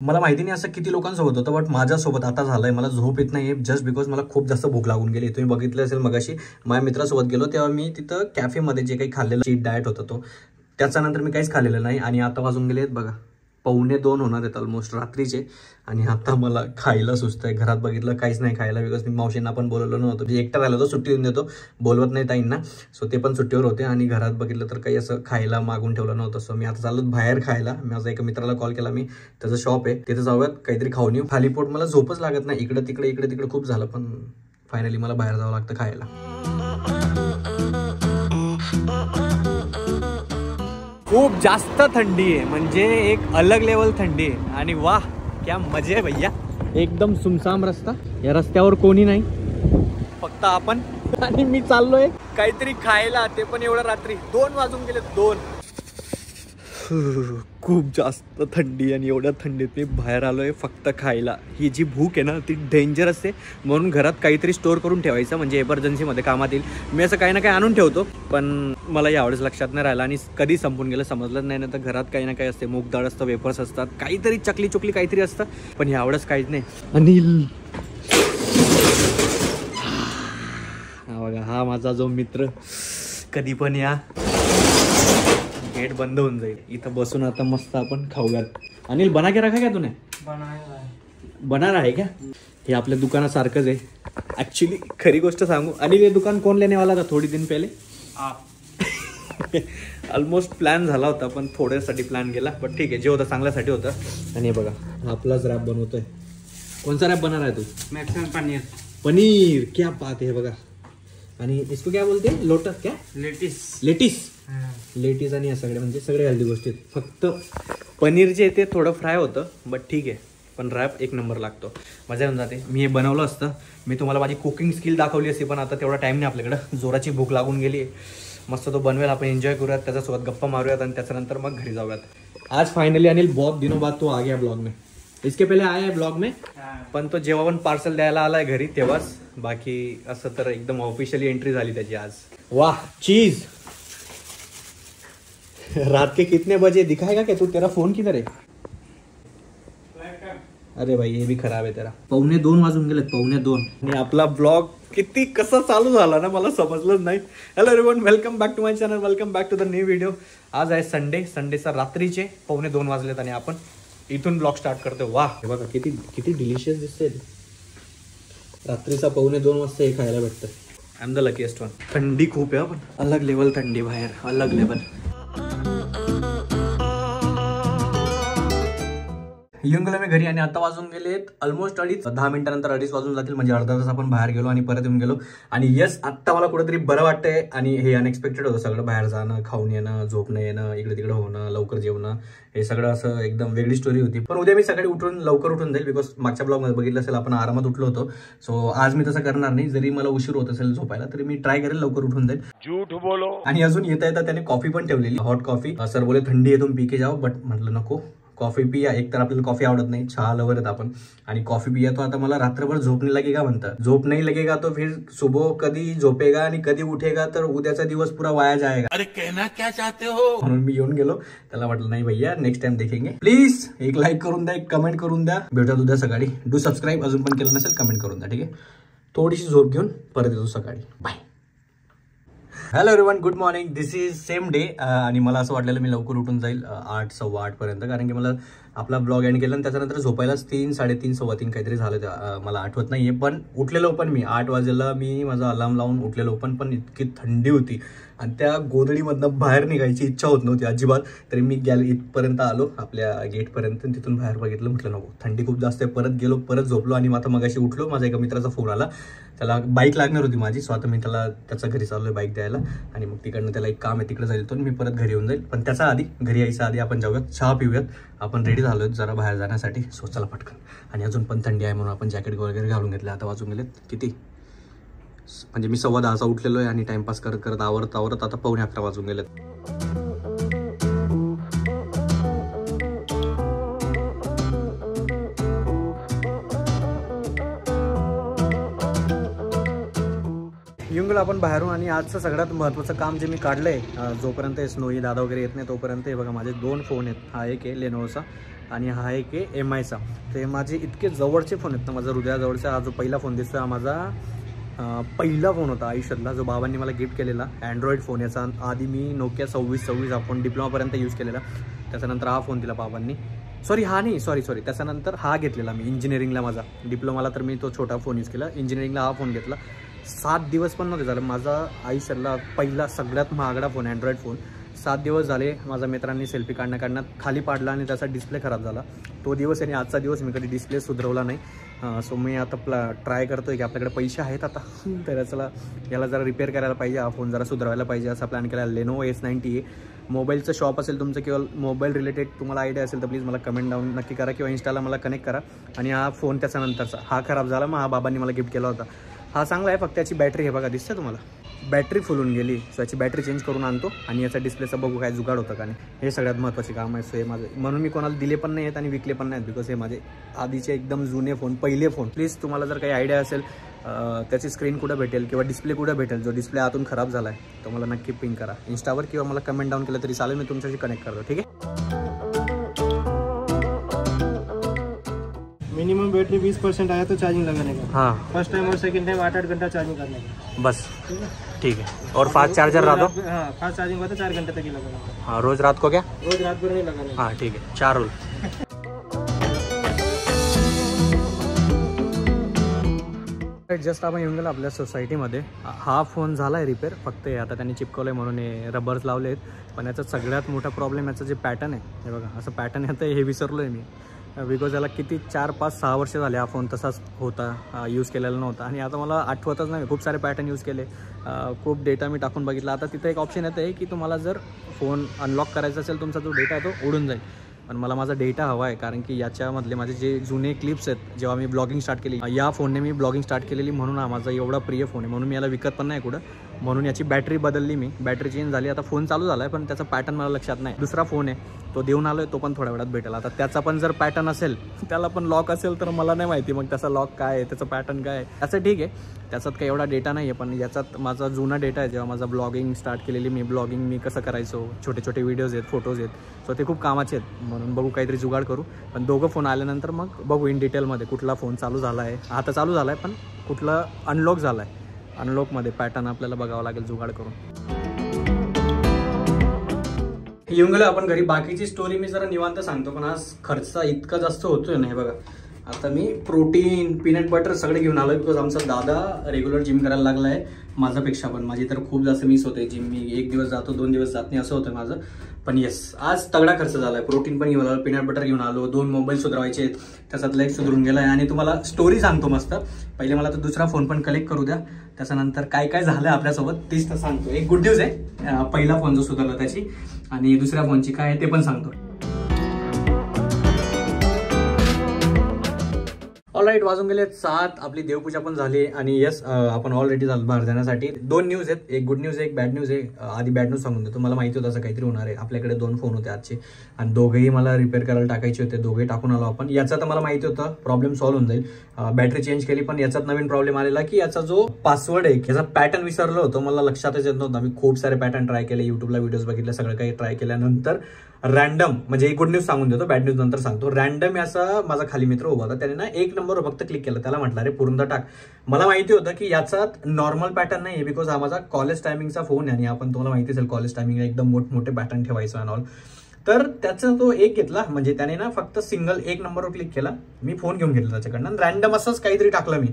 मला माहिती नाही असं किती लोकांसोबत होतं, बट माझ्यासोबत आता झालंय. मला झोप येत नाही जस्ट बिकॉज मला खूप जास्त भूक लागून गेली. तुम्ही बघितलं असेल मगाशी माझ्या मित्रासोबत गेलो तेव्हा मी तिथं कॅफेमध्ये जे काही खाल्लेलं चीट डाएट होता तो, त्याच्यानंतर मी काहीच खाल्लेलं नाही. आणि आता वाजून गेले बघा 1:45 होणार आहेत ऑलमोस्ट रात्रीचे. आणि आता मला खायला सुचत आहे. घरात बघितलं काहीच नाही खायला, बिकॉज मी मावशींना पण बोलवलं नव्हतं. म्हणजे एकटा राहिलो होतो, सुट्टी देऊन देतो, बोलवत नाही ताईंना. सो ते पण सुट्टीवर होते आणि घरात बघितलं तर काही असं खायला मागून ठेवलं नव्हतं. सो मी आता चाललो बाहेर खायला. माझ्या एका मित्राला कॉल केला मी, त्याचं शॉप आहे तिथे जाऊयात, काहीतरी खाऊन येऊ. खाली पोट मला झोपच लागत नाही. इकडे तिकडे खूप झालं, पण फायनली मला बाहेर जावं लागतं खायला. खूप जास्त थंडी आहे, म्हणजे एक अलग लेवल थंडी आहे. आणि वाह क्या मजे आहे भैया. एकदम सुमसाम रस्ता, या रस्त्यावर कोणी नाही, फक्त आपण. आणि मी चाललोय काहीतरी खायला, ते पण एवढं रात्री 2 वाजून गेले 2. खूप जास्त थंडी आणि एवढ्या थंडीत मी बाहेर आलोय फक्त खायला. ही जी भूक आहे ना ती डेंजर असते, म्हणून घरात काहीतरी स्टोअर करून ठेवायचं, म्हणजे एमर्जन्सीमध्ये कामात येईल. मी असं काही ना काही आणून ठेवतो, पण मला यावेळेस लक्षात नाही राहिलं आणि कधी संपून गेलं समजलंच नाही. ना तर घरात काही ना काही असते, मूग डाळ असतं, वेफर्स असतात, काहीतरी चकली चुकली काहीतरी असतं, पण यावेळेस काहीच नाही. अनिल हा बघा, हा माझा जो मित्र, कधी पण या, गेट बंद होऊन जाईल. इथं बसून आता मस्त आपण खाऊयात. अनिल बना के रखा क्या तूने? बना रहा है क्या? हे आपल्या दुकानासारखंच आहे ऍक्च्युली. खरी गोष्ट सांगू, अनिल ये दुकान कोण लेने वाला था थोड़ी दिन पहले? ऑलमोस्ट प्लॅन झाला होता, पण थोड्यासाठी प्लॅन गेला, पण ठीक आहे, जे होतं चांगल्यासाठी होतं. आणि बघा आपलाच रॅप बनवतोय. कोणचा रॅप बनणार आहे तू? मैक्सिमम पनीर. पनीर, क्या बात है बघा. आणि इसको क्या बोलते हैं? लोटस क्या? लेटीस आणि या सगळे, म्हणजे सगळे हेल्दी गोष्टी. फक्त पनीर जे ते थोडं फ्राय होतं, बट ठीक आहे, पण रॅप एक नंबर लागतो, मजा येऊन जाते. मी हे बनवलं असतं, मी तुम्हाला माझी कुकिंग स्किल दाखवली असती, पण आता तेवढा टाईम नाही आपल्याकडं. जोराची भूक लागून गेली, मस्त तो बनवेल, आपण एन्जॉय करूयात, त्याच्यासोबत गप्पा मारूयात आणि त्याच्यानंतर मग घरी जाऊयात. आज फायनली अनिल बहुत दिनों बाद तो आ गया ब्लॉग में. इसके पहले आया है ब्लॉग में, पण तो जेव्हा पण पार्सल द्यायला आलाय घरी तेव्हाच. बाकी असं तर एकदम ऑफिशियली एंट्री झाली त्याची आज. वाह चीज. रात के कितने बजे दिखाएगा क्या तू? तेरा फोन किधर है? अरे भाई ये भी खराब है तेरा. 1:45 वाजून गेले, 1:45. आणि आपला ब्लॉग किती कसा चालू झाला ना मला समजलंच नाही. Hello everyone, welcome back to my channel, welcome back to the new video. आज आहे संडेचा रात्रीचे 1:45 वाजलेत आणि आपण इथून ब्लॉग स्टार्ट करतो. वाह हे बघा किती किती डिलिशियस दिसते. रात्रीचा 1:45 वाजता हे खायला भेटतं. I am the luckiest one. थंडी खूप आहे, पण अलग लेवल थंडी बाहेर, अलग लेवल. येऊन गेलो मी घरी आणि आता वाजून गेलेत ऑलमोस्ट 2:30. 10 मिनिटानंतर 2:30 वाजून जातील, म्हणजे अर्धा तास आपण बाहेर गेलो आणि परत येऊन गेलो. आणि यस, आत्ता मला कुठेतरी बरं वाटतंय. आणि हे अनएक्सपेक्टेड होतं सगळं, बाहेर जाणं, खाऊन येणं, झोपणं येणं, इकडे तिकडे होणं, लवकर जेवणं, हे सगळं असं एकदम वेगळी स्टोरी होती. पण उद्या मी सकाळी लवकर उठून जाईल, बिकॉज मागच्या ब्लॉगमध्ये बघितलं असेल आपण आरामात उठलो होतो. सो आज मी तसं करणार नाही. जरी मला उशीर होत असेल झोपायला तरी मी ट्राय करेल लवकर उठून जाईल. झूठ बोलो. आणि अजून येता त्याने कॉफी पण ठेवलेली, हॉट कॉफी. सर बोले थंडी आहे तुम पी के जाओ, बट म्हटलं नको, कॉफी पिया. एक तर आपल्याला कॉफी आवडत नाही, चहा लवर आहेत आपण, आणि कॉफी पिया तो आता मला रात्रभर झोप नाही लगेगा म्हणतात. झोप नाही लगेगा तो फिर सुबह कधी झोपेगा आणि कधी उठेगा, तर उद्याचा दिवस पुरा वाया जाएगा. अरे कहना क्या चाहते हो? म्हणून मी येऊन गेलो. त्याला म्हटलं नाही भैया, नेक्स्ट टाइम देखेंगे. प्लीज एक लाईक करून द्या, एक कमेंट करून द्या. भेटूयात उद्या सकाळी. डू सबस्क्राईब अजून पण केलं नसेल, कमेंट करून द्या, ठीक आहे. थोडीशी झोप घेऊन परत येतो सकाळी. Bye. Hello everyone, good morning. This is same day. आणि मला असं वाटलेलं मी लवकर उठून जाईल 8, 8:15 पर्यंत, कारण की मला आपला ब्लॉग एंड केला आणि त्याच्यानंतर झोपायलाच 3, 3:30, 3:15 काहीतरी झालं. मला आठवत नाहीये, पण उठलेलो पण मी 8 वाजेला मी माझा अलार्म लावून उठलेलो, पण इतकी थंडी होती आणि त्या गोधडीमधनं बाहेर निघायची इच्छा होत नव्हती अजिबात. तरी मी इथपर्यंत आलो, आपल्या गेटपर्यंत. तिथून बाहेर बघितलं, म्हटलं नको, थंडी खूप जास्त आहे. परत गेलो, परत झोपलो आणि आता मगाशी उठलो. माझ्या एका मित्राचा फोन आला, त्याला बाईक लागणार होती माझी. सो आता मी त्याला त्याच्या घरी चाललोय बाईक द्यायला, आणि मग तिकडनं त्याला एक काम आहे, तिकडे जाईल तो. मी परत घरी येऊन जाईल, पण त्याचा आधी घरी यायच्या आधी आपण जाऊयात, चहा पिऊयात. आपण रेडी झालोय जरा बाहेर जाण्यासाठी. सो चला पटकन. आणि अजून पण थंडी आहे म्हणून आपण जॅकेट वगैरे घालून घेतलं. आता वाजून गेलेत किती, म्हणजे मी 10:15 उठलेलो आहे आणि टाइमपास करत करत आवरत आता 11:45 वाजून गेलेत. येऊन येऊन गेलो आपण बाहेरून आणि आजचं सगळ्यात महत्त्वाचं काम जे मी काढलं आहे, जोपर्यंत स्नोई दादा वगैरे येत नाही तोपर्यंत हे बघा माझे 2 फोन आहेत. हा एक आहे लेनोवोचा आणि हा एक आहे MIचा. ते माझे इतके जवळचे फोन आहेत ना, माझा हृदयाजवळचा हा जो पहिला फोन दिसतो हा माझा पहिला फोन होता आयुष्यातला, जो बाबांनी मला गिफ्ट केलेला अँड्रॉइड फोन. याचा आधी मी नोकिया 2626 हा फोन डिप्लोमापर्यंत यूज केलेला. त्याच्यानंतर हा फोन दिला बाबांनी. सॉरी त्याच्यानंतर हा घेतलेला मी इंजिनिअरिंगला. माझा डिप्लोमाला तर मी तो छोटा फोन यूज केला, इंजिनिअरिंगला हा फोन घेतला. 7 दिवस पण नव्हते झालं माझा आयुष्यातला पहिला सगळ्यात महागडा फोन अँड्रॉइड फोन. 7 दिवस झाले माझ्या मित्रांनी सेल्फी काढण्यात खाली पाडला आणि त्याचा डिस्प्ले खराब झाला. तो दिवस आणि आजचा दिवस मी कधी डिस्प्ले सुधरवला नाही. सो मी आता ट्राय करतोय की आपल्याकडे पैसे आहेत आता तर याला जरा रिपेअर करायला पाहिजे, हा फोन जरा सुधरवायला पाहिजे असा प्लॅन केला. लेनोवो S90 आहे. मोबाईलचं शॉप असेल तुमचं किंवा मोबाईल रिलेटेड तुम्हाला आयडिया असेल तर प्लीज मला कमेंट डाऊन नक्की करा किंवा इंस्टाला मला कनेक्ट करा. आणि हा फोन त्याच्यानंतरचा हा खराब झाला, मग हा बाबांनी मला गिफ्ट केला होता. हा चांगला आहे, फक्त त्याची बॅटरी हे बघा दिसते तुम्हाला, बॅटरी फुलून गेली. सो याची बॅटरी चेंज करून आणतो आणि याचा डिस्प्लेचा बघू काय जुगाड होतं का नाही. हे सगळ्यात महत्त्वाचे काम आहे. सो हे माझे म्हणून मी कोणाला दिले पण नाही आहेत आणि विकले पण नाहीत, बिकॉज हे माझे आधीचे एकदम जुने फोन, पहिले फोन. प्लीज तुम्हाला जर काही आयडिया असेल त्याची स्क्रीन कुठं भेटेल किंवा डिस्प्ले कुठं भेटेल, जो डिस्प्ले आतून खराब झाला आहे तो मला नक्की पिंग करा इंस्टावर किंवा मला कमेंट डाऊन केलं तरी चालेल, मी तुमच्याशी कनेक्ट करतो. ठीक आहे. मिनिमम बैटरी 20% आया तो चार्जिंग लगाने का. हाँ, फर्स्ट टाइम और सेकंड टाइम 8-8 घंटा चार्जिंग करने का बस. ठीक है. और फास्ट चार्जर रहा दो. हाँ, फास्ट चार्जिंग हुआ तो 4 घंटे तक ही लगाना. हाँ, रोज रात को क्या? रोज रात भर नहीं लगाना. हाँ ठीक है, 4 रोल. जस्ट आपण येऊन गेलो आपल्या सोसायटीमध्ये. हा फोन झाला आहे रिपेअर, फक्त हे आता त्यांनी चिपकवलं आहे म्हणून हे रबर्स लावले आहेत. पण याचा सगळ्यात मोठा प्रॉब्लेम याचं जे पॅटर्न आहे, हे बघा असं पॅटर्न येतं, हे विसरलो आहे मी. बिकॉज याला किती 4-5-6 वर्ष झाले हा फोन तसाच होता, यूज केलेला नव्हता. आणि आता मला आठवतच नाही, खूप सारे पॅटर्न यूज केले, खूप डेटा मी टाकून बघितला. आता तिथं एक ऑप्शन येतं आहे की तुम्हाला जर फोन अनलॉक करायचा असेल तुमचा जो डेटा आहे तो उडून जाईल. पण मला माझा डेटा हवा आहे, कारण की याच्यामधले माझे जे जुने क्लिप्स आहेत, जेव्हा मी ब्लॉगिंग स्टार्ट केली या फोनने मी ब्लॉगिंग स्टार्ट केलेली, म्हणून हा माझा एवढा प्रिय फोन आहे, म्हणून मी याला विकत पण नाही कुठं. म्हणून याची बॅटरी बदलली मी, बॅटरी चेंज झाली. आता फोन चालू झाला आहे पण त्याचा पॅटर्न मला लक्षात नाही. दुसरा फोन आहे तो देऊन आलो आहे, तो पण थोड्या वेळात भेटेल. आता त्याचा पण जर पॅटर्न असेल, त्याला पण लॉक असेल तर मला नाही माहिती मग त्याचा लॉक काय आहे, त्याचं पॅटर्न काय आहे. त्याचं ठीक आहे, त्याच्यात काही एवढा डेटा नाही आहे. पण याच्यात माझा जुना डेटा आहे, जेव्हा माझा ब्लॉगिंग स्टार्ट केलेली मी, ब्लॉगिंग मी कसं करायचो, छोटे छोटे व्हिडिओज आहेत, फोटोज आहेत, सो ते खूप कामाचे आहेत. म्हणून बघू काहीतरी जुगाड करू. पण दोघं फोन आल्यानंतर मग बघू इन डिटेलमध्ये कुठला फोन चालू झाला आहे. आता चालू झाला आहे पण कुठला अनलॉक झाला आहे, अनलॉकमध्ये पॅटर्न आपल्याला बघावं लागेल जुगाड करून. येऊन गेलो आपण घरी. बाकीची स्टोरी मी जरा निवांत सांगतो, पण आज खर्च इतका जास्त होतोय ना. हे बघा आता मी प्रोटीन, पीनट बटर सगळे घेऊन आलोय, बिकॉज आमचा दादा रेग्युलर जिम करायला लागला आहे माझ्यापेक्षा. पण माझी तर खूप जास्त मिस होते जिम. मी 1 दिवस जातो 2 दिवस जात नाही असं होतं माझं. पण येस, आज तगडा खर्च झाला आहे. प्रोटीन पण घेऊन आलो, पीनट बटर घेऊन आलो, 2 मोबाईल सुधारायचे आहेत, त्याच्यातला एक सुधरून गेला आहे. आणि तुम्हाला स्टोरी सांगतो मस्त. पहिले मला तर दुसरा फोन पण कलेक्ट करू द्या, त्याच्यानंतर काय काय झालं आपल्यासोबत तीच तर सांगतो. एक गुड न्यूज आहे, पहिला फोन जो सुधारला त्याची, आणि दुसऱ्या फोनची काय आहे ते पण सांगतो. ऑलराईट, वाजून गेले 7. आपली देवपूजा पण झाली आणि येस आपण ऑलरेडी झालो बाहेर जाण्यासाठी. 2 न्यूज आहेत, एक गुड न्यूज आहे, एक बॅड न्यूज आहे. आधी बॅड न्यूज सांगून देतो. मला माहिती होतं असं काहीतरी होणार आहे. आपल्याकडे 2 फोन होते आजचे आणि दोघेही मला रिपेअर करायला टाकायचे होते, दोघेही टाकून आलो आपण. याचा तर मला माहिती होतं प्रॉब्लेम सॉल्व्ह होऊन जाईल, बॅटरी चेंज केली. पण याच्यात नवीन प्रॉब्लेम आलेला की याचा जो पासवर्ड आहे, याचा पॅटर्न विसरलो होतो, मला लक्षातच येत नव्हता. मी खूप सारे पॅटर्न ट्राय केले, युट्यूबला व्हिडिओज बघितले, सगळं काही ट्राय केल्यानंतर रॅन्डम, म्हणजे एक गुड न्यूज सांगून देतो, बॅड न्यूज नंतर सांगतो. रॅन्डम असा माझा खाली मित्र उभा होता, त्याने ना 1 नंबरवर फक्त क्लिक केलं. त्याला म्हटलं अरे पूर्ण टाक. मला माहिती होतं की याचात नॉर्मल पॅटर्न नाही आहे, बिकॉज हा माझा कॉलेज टायमिंगचा फोन आहे आणि आपण तुम्हाला माहिती असेल कॉलेज टायमिंगला एकदम मोठमोठे पॅटर्न ठेवायचं आणि ऑल. तर त्याचा तो एक घेतला, म्हणजे त्याने ना फक्त सिंगल 1 नंबरवर क्लिक केला. मी फोन घेऊन घेतला त्याच्याकडनं, रॅन्डम असंच काहीतरी टाकलं मी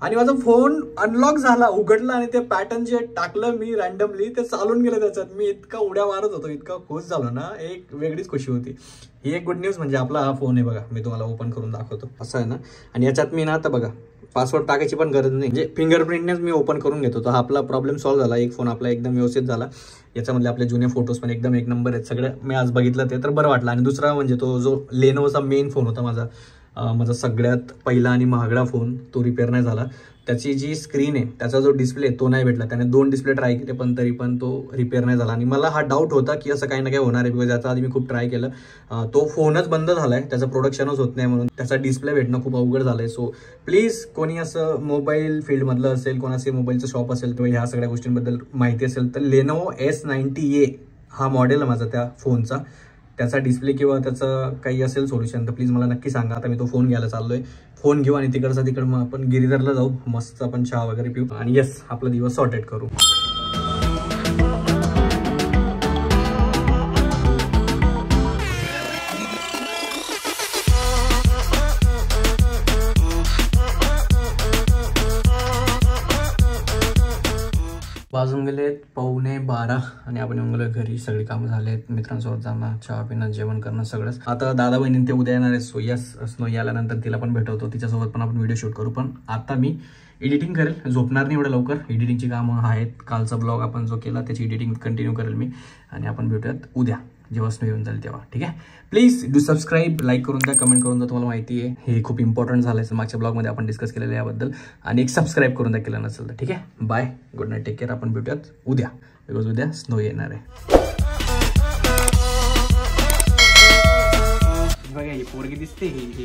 आणि माझा फोन अनलॉक झाला, उघडला आणि ते पॅटर्न जे टाकलं मी रॅन्डमली ते चालून गेलं त्याच्यात. मी इतका उड्या मारत होतो, इतका खुश झालो ना, एक वेगळीच खुशी होती. ही एक गुड न्यूज. म्हणजे आपला हा फोन आहे बघा, मी तुम्हाला ओपन करून दाखवतो, असं आहे ना. आणि याच्यात मी ना आता बघा पासवर्ड टाकायची पण गरज नाही, म्हणजे फिंगरप्रिंटनेच मी ओपन करून घेतो. तर हा आपला प्रॉब्लेम सॉल्व्ह झाला. एक फोन आपला एकदम व्यवस्थित झाला. याच्यामधले आपले जुने फोटोज पण एकदम 1 नंबर आहेत. सगळं मी आज बघितलं ते तर बरं वाटलं. आणि दुसरा म्हणजे तो जो लेनोवोचा मेन फोन होता माझा सगळ्यात पहिला आणि महागडा फोन, तो रिपेअर नाही झाला. त्याची जी स्क्रीन आहे त्याचा जो डिस्प्ले तो नाही भेटला. त्याने 2 डिस्प्ले ट्राय केले पण तरी पण तो रिपेअर नाही झाला. आणि मला हा डाऊट होता की असं काही ना काही होणार आहे, बिकॉज याचा आधी मी खूप ट्राय केलं. तो फोनच बंद झालाय, त्याचं प्रोडक्शनच होत नाही म्हणून त्याचा डिस्प्ले भेटणं खूप अवघड झालंय. सो प्लीज कोणी असं मोबाईल फील्डमधलं असेल, कोणाचे मोबाईलचं शॉप असेल किंवा ह्या सगळ्या गोष्टींबद्दल माहिती असेल तर Lenovo S90A हा मॉडेल आहे माझा त्या फोनचा. त्याचा डिस्प्ले किंवा त्याचं काही असेल सोल्युशन तर प्लीज मला नक्की सांगा. आता मी तो फोन घ्यायला चाललोय, फोन घेऊ आणि तिकडं मग आपण गिरीधरला जाऊ, मस्त आपण चहा वगैरे पिऊ आणि येस आपला दिवस सॉर्टेड करू. वाजून गेलेत 11:15 आणि आपण येऊन गेलो घरी. सगळी कामं झालेत, मित्रांसोबत जाणं, चहा पिणं, जेवण करणं सगळंच. आता दादा बहिणी ते उद्या येणार आहे. सो यस स्नोई आल्यानंतर तिला पण भेटवतो, तिच्यासोबत पण आपण व्हिडिओ शूट करू. पण आता मी एडिटिंग करेल, झोपणार नाही एवढं लवकर. एडिटिंगची कामं आहेत, कालचा ब्लॉग आपण जो केला त्याची एडिटिंग कंटिन्यू करेल मी. आणि आपण भेटूयात उद्या जेव्हा स्नो येऊन जाईल तेव्हा. ठीक आहे, प्लीज डू सबस्क्राईब, लाईक करून द्या, कमेंट करून द्या. तुम्हाला माहिती आहे हे खूप इम्पॉर्टंट झालं आहे, मागच्या ब्लॉगमध्ये आपण डिस्कस केलेलं याबद्दल. आणि एक सबस्क्राईब करून द्या केलं नसेल तर. ठीक आहे, bye, good night, take care. आपण भेटूयात उद्या, बिकॉज उद्या स्नो येणार आहे. बघा ही पोरगी दिसते, ही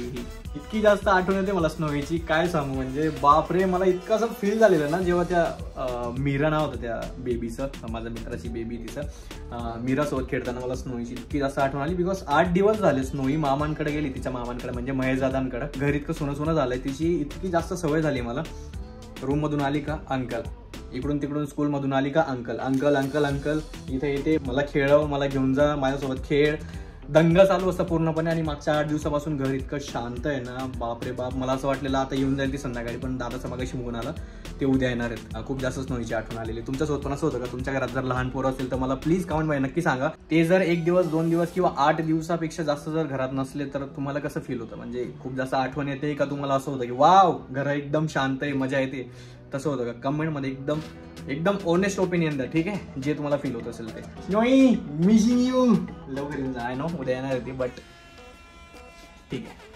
इतकी जास्त आठवण येते मला स्नोईची, काय सांगू. म्हणजे बापरे, मला इतकं असं फील झालेलं ना जेव्हा त्या मीरा नाव होतं त्या बेबीचं, माझ्या मित्राची बेबी, तिचं मीरासोबत खेळताना मला स्नोईची इतकी जास्त आठवण आली. बिकॉज 8 दिवस झाले स्नोई मामांकडे गेली, तिच्या मामांकडे म्हणजे महेशदादांकडे. घर इतकं सोनं झालंय, तिची इतकी जास्त सवय झाली मला. रूम मधून आली का अंकल, इकडून तिकडून स्कूल मधून आली का अंकल अंकल अंकल अंकल, इथे येते, मला खेळव, मला घेऊन जा, माझ्यासोबत खेळ, दंगा चालू असता पूर्णपणे. आणि मागच्या 8 दिवसापासून घर इतकं शांत आहे ना, बापरे बाप. मला असं वाटलेलं आता येऊन जाईल ती संध्याकाळी, पण दादाचा मागाशी मुगून आला, ते उद्या येणार आहेत. खूप जास्त स्नोईची आठवण आलेली. तुमच्यासोबत पण असं होतं का? तुमच्या घरात जर लहान पोरं असेल तर मला प्लीज कमेंट मध्ये नक्की सांगा. ते जर 1 दिवस 2 दिवस किंवा 8 दिवसापेक्षा जास्त जर घरात नसले तर तुम्हाला कसं फील होतं? म्हणजे खूप जास्त आठवण येते का तुम्हाला असं होतं की वाव घर एकदम शांत आहे, मजा येते, तसं होतं का? कमेंटमध्ये एकदम ऑनेस्ट ओपिनियन द्या. ठीक आहे, जे तुम्हाला फील होत असेल ते. स्नोई मिसिंग यू, लवकर येऊन जा. आय नो उद्या येणार आहे ती, बट ठीक आहे.